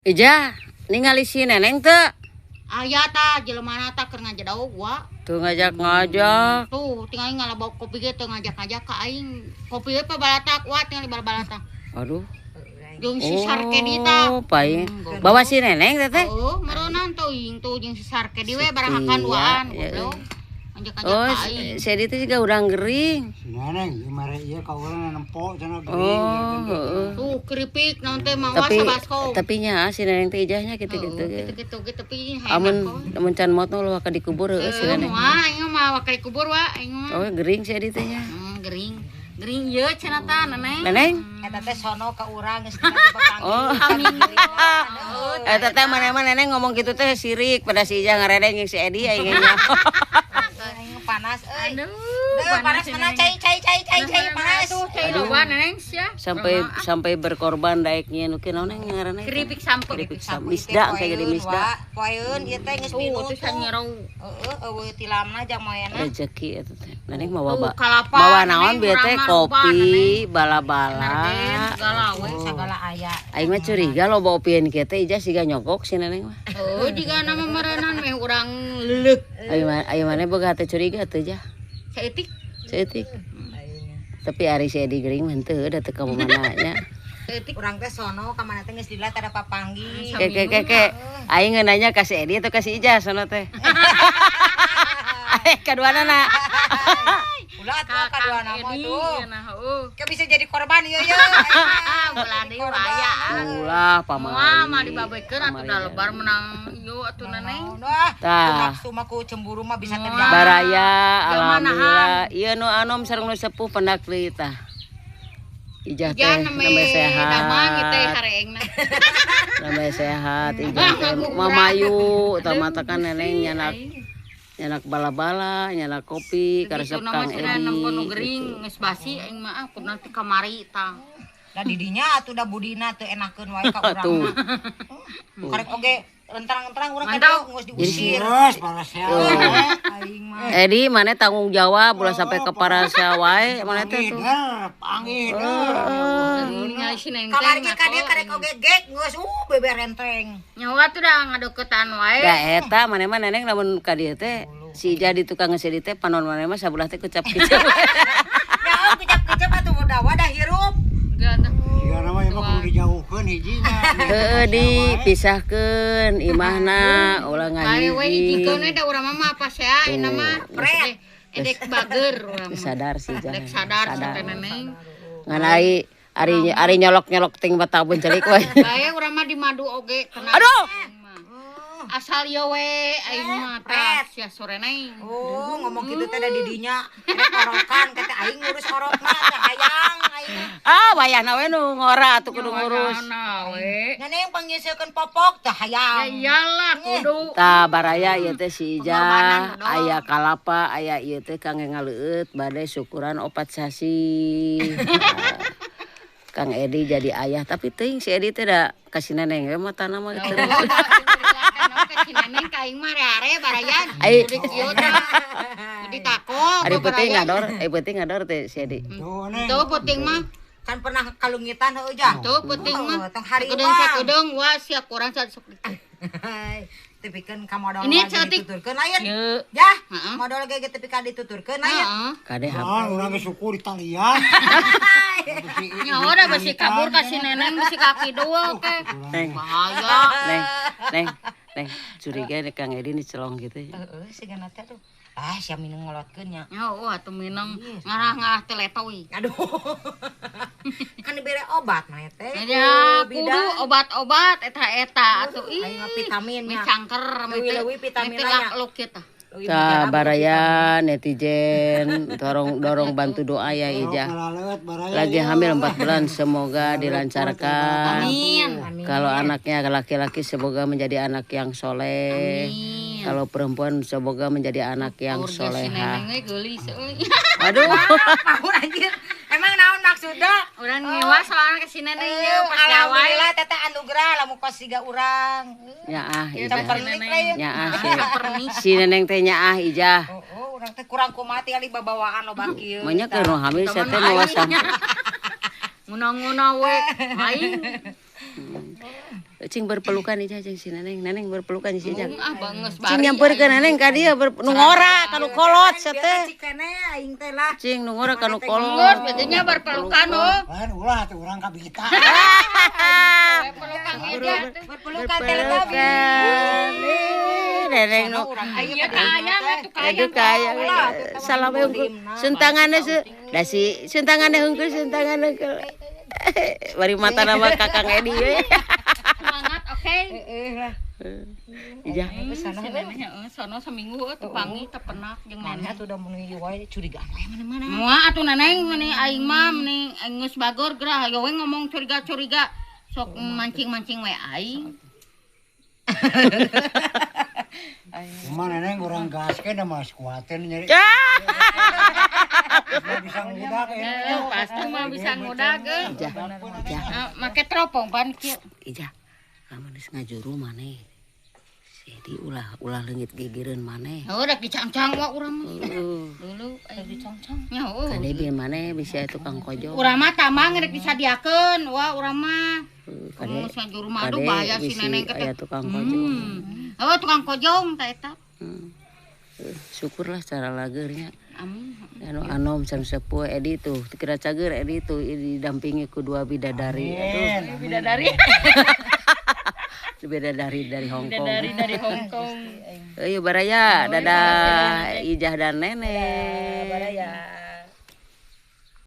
Ija, ningali si Neneng teu? Aya ta jelema ta keur ngajadaug wa. Tuh ngajak-ngajak. Tuh tinggal ngalabaw kopi ge teu ngajak-ngajak ka aing. Kopi ge balatak wa tinggal balatak. Aduh. Jeung si Sarkedi ta. Oh, paling. Bawa si Neneng teh. Oh, meureunan tuh ing tuh jeung si Sarkedi we barahakan duaan goblok. Ngajak-ngajak Oh, ka aing. si Edi teh juga urang gering. Si Neneng gimana ieu ka urang nempok cenah geuning. Oh, heeh. Tuh keripik naon teh mah wa Tapi sabaskom. tapi nya si Neneng teh ijahnya gitu-gitu. Gitu-gitu ge tapi hayang. Amun can maot nu ka dikubur heuh si Neneng. Wah, aing mah wakil kubur wa aing mah. Oh, gering si Edi teh nya. Gering. Gering ieu cenah ta Neneng. Neneng? Eta teh sono ka urang geus dina dipanggil. Oh. Eta teh mana Neneng ngomong gitu teh sirik pada si Ija ngaredeng jeung si Edi aing nya. Aing panas euy. Aduh, Panas mana cai panas. Cai loba Neneng sia. Sampai berkorban daek nyieun naon yang ngaranna? Keripik sampel. Keripik sampel. Misda kayak jadi misda. Poeun ieu teh geus Tuh, minum. teh sanyerau. Heeh, eueuh tilamna jang moyana. Rezeki eta teh. Neneng mawa Tuh, kalapa, mawa naon Neneng, bieu teh urang mah kopi, Neneng. bala-bala. Segala we. Sagala aya. Aing mah curiga loba opieun kieu teh ija siga nyogok si Neneng mah. Oh, jiga nama meureunan meh urang leuleuh. Ayo maneh boga teh curiga teh jah. Saeutik. Seutik. Tapi ari si Edi gering mah henteu da teu ka mana nya. Saeutik. Urang teh sono ka mana teh geus dilat ada papanggih. Ke aing ngeunanya ka si Edi atau ka si Ija sono teh. Kaduana na. Ulah atuh kadua nama tuh. Heeh. Ke bisa jadi korban ieu ye. Bulan deui raya. Ulah Mah pamali. mah dibabekeun atuh da lebar menang ieu atuh Neneng. Wah, Tah. nafsu mah ku cemburu mah bisa terjadi. Baraya Jelema alhamdulillah. Ieu nu anom sareng nu sepuh pendak deui tah. Ijah teh namanya sehat. Damang teh hareengna. Namanya sehat. Ijah teh mamayu tah matakan Neneng nyanak bala-bala, nyanak kopi, karesep Kang Edi. Nembon nu gering geus basi aing mah purna teh kamari tah. Da didinya atuh da budina teu enakeun wae ka urang Tuh. mah. Karek oge rentarang-rentarang urang Mantap. geus diusir. Terus panas ya. Aing mah. Edi mana tanggung jawab ulah sampai ke parasa wae mana teh tuh. Panggil. Ningali si Neng Kamari teh ge ka dieu karek oge gek geus beber renteng. nyawa tuh da ngadeuketan wae. Da eta mana mah Neneng lamun ka dieu teh si jadi tukang ngesedi teh panon mana mah sabelah teh kecap-kecap. Ya kecap-kecap atuh wadah hirup. Jika namanya mah kudu dijauhkeun hijina. Heeh dipisahkeun imahna ulah Bae we ngahiji. hijikeun we da urang mah apa sia ina mah pret. Edek bager urang mah. Sadar sih Dek jangan. sadar sampe Neneng. Ngan ari nyolok-nyolok ting batabun celik we. Bae urang mah di madu oge kenal. Aduh. Asal ieu we aing mah tah sia sore Neng. Oh, ngomong kitu teh da didinya rek orokan kata aing ngurus orokna teh hayang aing. Ah wayahna we nu ngora atuh kudu ngurus. Nah we. Neneng panggieulkeun popok teh Ya hayang. iyalah kudu. Tah baraya ieu teh si Ija Pengorbanan dong. aya kalapa aya ieu teh kangge ngaleueut bade syukuran opat sasi. Kang Edi jadi ayah tapi teuing si Edi teh da kasih Neneng we mah tanah mah gitu. Si Neneng ka aing mah are barayan. Ai. Udah kieu tah. Di takok. Ari penting ngador teh si Edi. Tuh Neng. Tuh penting mah. Kan pernah kalungitan heuh jah. Tuh penting mah. Tong hari Kedeung sakedeung wah sia kurang sok ditu. Tepikeun ka modal Ini lagi cantik. dituturkeun lain. Ieu Jah, Heeh. modal ge teu pika dituturkeun lain. Heeh. kade hap. Ah, urang ge syukur di talian. Nyawa da besi kabur ka si Neneng besi kaki dua ke. Neng, Bahaya. neng, curiga nih Kang Edi nih celong gitu ya. Heeh, sigana teh tuh. Ah, sia minum ngolotkeun nya. Nyawa atuh minang ngarah-ngarah teh letoy. Aduh. Kan dibere obat mah teh. Ya kudu obat-obat eta atuh ih. Aing mah vitamin Mi nya. cangker Leuwih-leuwih vitamin teh nya. lak kita. Tah baraya netizen dorong bantu doa ya Ija. Ngalalet baraya. Lagi hamil 4 bulan semoga dilancarkan. Amin. Kalau anaknya laki-laki semoga menjadi anak yang soleh. Amin. Kalau perempuan semoga menjadi anak yang Si soleha. Neneng we geulis euy. Aduh. Paur anjir. Emang naon maksudna? Urang ngewa soalna ke si Neneng ieu pas gawe. Alhamdulillah teteh anugerah lamun kos 3 urang. Ya ah Ieu Ija. teh si Neneng. Ya ah si Neneng teh nya ah Ija. Oh, urang teh kurang kumaha ali babawaan loba kieu. Manya keur nu hamil saya teh mawa Nguna-nguna we aing. Cing berpelukan ijah cing si neneng berpelukan si ijah. Ah banges Cing nyamperkeun neneng ka dieu nu ngora kanu kolot sateh. Cikene aing teh lah. Cing nu ngora kanu Ngos kolot. bedanya berpelukan oh. Lain ulah tuh urang kabita. Pelukan aja. Berpelukan teh tapi. Neneng nu Aya kaayang atuh aduh kaayang. kaya salah we unggul sentanganna da si sentanganna hungkul sentanganna hungkul. Bari mata nama Kakang Edi we. Semangat oke. Lah. Ijah. Sono seminggu teu pangi teu penak jeung Mana neneng. tuh udah mulai wae curigaan wae mana-mana. Moal atuh neneng meni aing mah meni aing geus bagor gerah aya we ngomong curiga-curiga sok mancing-mancing we aing. Cuman neneng urang gaskeun mah kuatin nyari. Bisa ngudak Pasti mah bisa ngudag. Ijah. Make teropong pan kieu. Ijah. Lamun geus ngajuru maneh. Si Edi ulah leungit gigireun maneh. Oh udah dicangcang wa urang mah. Heeh. Dulu aya dicangcang. Nya heuh. Kade bieu maneh bisa tukang kojo. Urang mah tamang rek disadiakeun wa urang mah. Kade Kamu ngajuru mah aduh bahaya si neneng aya teh. tukang kojo. Oh tukang kojong tah eta. Syukurlah cara lageurnya. Amin. Anu anom can sepuh Edi tuh kira cager Edi tuh didampingi ku dua bidadari. Aduh, Bidadari. bidadari dari Hong Kong. Dari Hong Kong. Euy baraya dadah Ijah dan Nenek. Baraya.